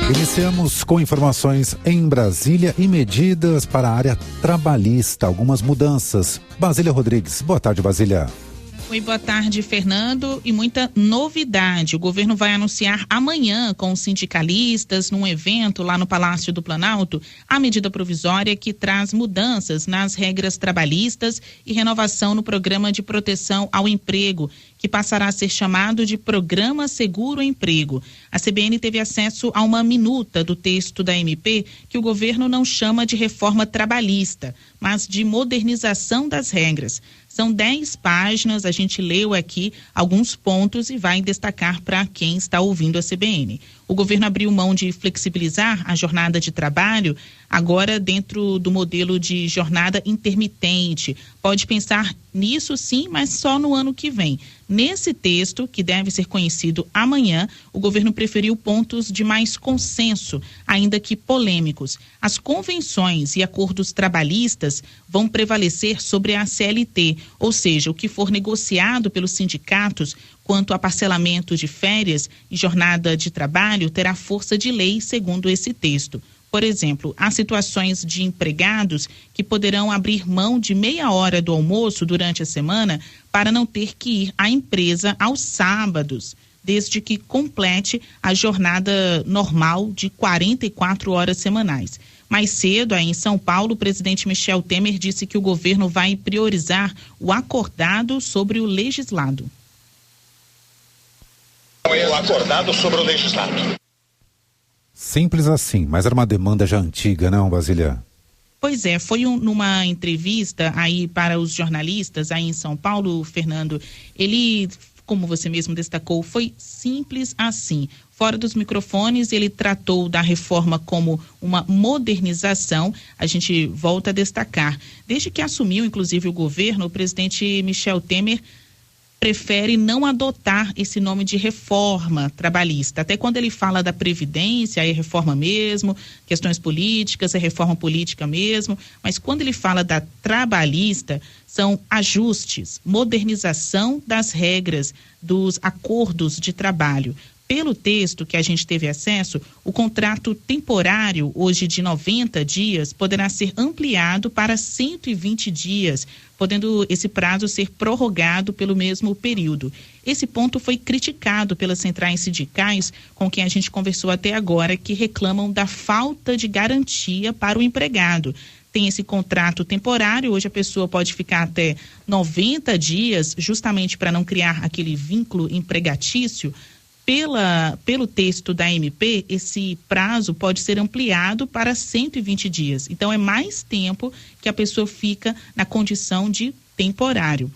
Iniciamos com informações em Brasília e medidas para a área trabalhista, algumas mudanças. Basília Rodrigues, boa tarde, Basília. Oi, boa tarde, Fernando. E muita novidade. O governo vai anunciar amanhã com os sindicalistas, num evento lá no Palácio do Planalto, a medida provisória que traz mudanças nas regras trabalhistas e renovação no Programa de Proteção ao Emprego, que passará a ser chamado de Programa Seguro Emprego. A CBN teve acesso a uma minuta do texto da MP que o governo não chama de reforma trabalhista, mas de modernização das regras. São 10 páginas, a gente leu aqui alguns pontos e vai destacar para quem está ouvindo a CBN. O governo abriu mão de flexibilizar a jornada de trabalho, agora dentro do modelo de jornada intermitente. Pode pensar nisso sim, mas só no ano que vem. Nesse texto, que deve ser conhecido amanhã, o governo preferiu pontos de mais consenso, ainda que polêmicos. As convenções e acordos trabalhistas vão prevalecer sobre a CLT, ou seja, o que for negociado pelos sindicatos quanto a parcelamento de férias e jornada de trabalho terá força de lei, segundo esse texto. Por exemplo, há situações de empregados que poderão abrir mão de meia hora do almoço durante a semana para não ter que ir à empresa aos sábados, desde que complete a jornada normal de 44 horas semanais. Mais cedo, aí em São Paulo, o presidente Michel Temer disse que o governo vai priorizar o acordado sobre o legislado. O acordado sobre o legislado. Simples assim, mas era uma demanda já antiga, não, Basília? Pois é, foi numa entrevista aí para os jornalistas aí em São Paulo, Fernando, ele, como você mesmo destacou, foi simples assim. Fora dos microfones, ele tratou da reforma como uma modernização. A gente volta a destacar. Desde que assumiu, inclusive, o governo, o presidente Michel Temer prefere não adotar esse nome de reforma trabalhista. Até quando ele fala da Previdência, é reforma mesmo, questões políticas, é reforma política mesmo, mas quando ele fala da trabalhista, são ajustes, modernização das regras dos acordos de trabalho. Pelo texto que a gente teve acesso, o contrato temporário, hoje de 90 dias, poderá ser ampliado para 120 dias, podendo esse prazo ser prorrogado pelo mesmo período. Esse ponto foi criticado pelas centrais sindicais com quem a gente conversou até agora, que reclamam da falta de garantia para o empregado. Tem esse contrato temporário, hoje a pessoa pode ficar até 90 dias, justamente para não criar aquele vínculo empregatício. Pelo texto da MP, esse prazo pode ser ampliado para 120 dias. Então, é mais tempo que a pessoa fica na condição de temporário.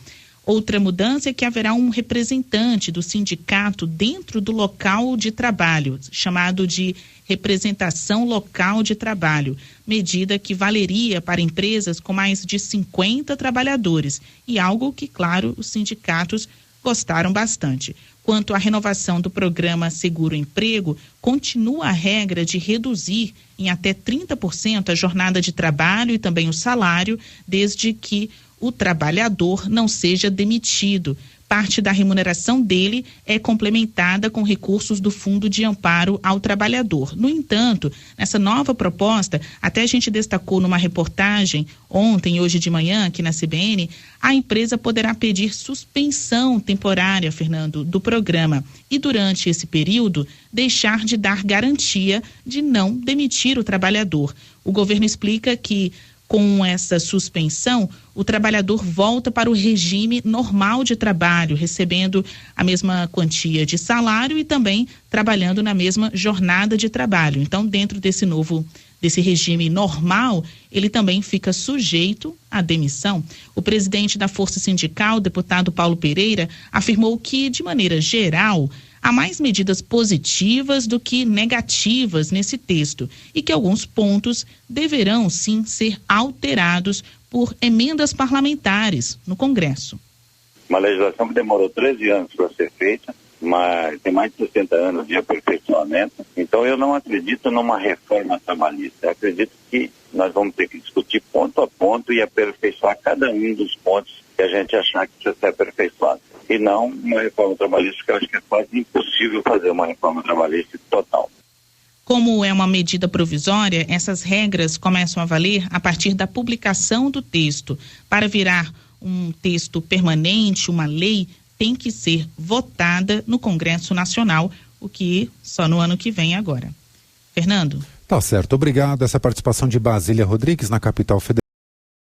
Outra mudança é que haverá um representante do sindicato dentro do local de trabalho, chamado de representação local de trabalho, medida que valeria para empresas com mais de 50 trabalhadores, e algo que, claro, os sindicatos gostaram bastante. Quanto à renovação do programa Seguro Emprego, continua a regra de reduzir em até 30% a jornada de trabalho e também o salário, desde que o trabalhador não seja demitido. Parte da remuneração dele é complementada com recursos do Fundo de Amparo ao Trabalhador. No entanto, nessa nova proposta, até a gente destacou numa reportagem ontem e hoje de manhã aqui na CBN, a empresa poderá pedir suspensão temporária, Fernando, do programa e durante esse período deixar de dar garantia de não demitir o trabalhador. O governo explica que com essa suspensão, o trabalhador volta para o regime normal de trabalho, recebendo a mesma quantia de salário e também trabalhando na mesma jornada de trabalho. Então, dentro desse regime normal, ele também fica sujeito à demissão. O presidente da Força Sindical, deputado Paulo Pereira, afirmou que, de maneira geral, há mais medidas positivas do que negativas nesse texto e que alguns pontos deverão sim ser alterados por emendas parlamentares no Congresso. Uma legislação que demorou 13 anos para ser feita, mas tem mais de 60 anos de aperfeiçoamento. Então eu não acredito numa reforma trabalhista. Eu acredito que nós vamos ter que discutir ponto a ponto e aperfeiçoar cada um dos pontos que a gente achar que precisa ser aperfeiçoado. E não uma reforma trabalhista, que eu acho que é quase impossível fazer uma reforma trabalhista total. Como é uma medida provisória, essas regras começam a valer a partir da publicação do texto. Para virar um texto permanente, uma lei, tem que ser votada no Congresso Nacional, o que só no ano que vem agora. Fernando? Tá certo, obrigado. Essa participação de Basília Rodrigues na capital federal.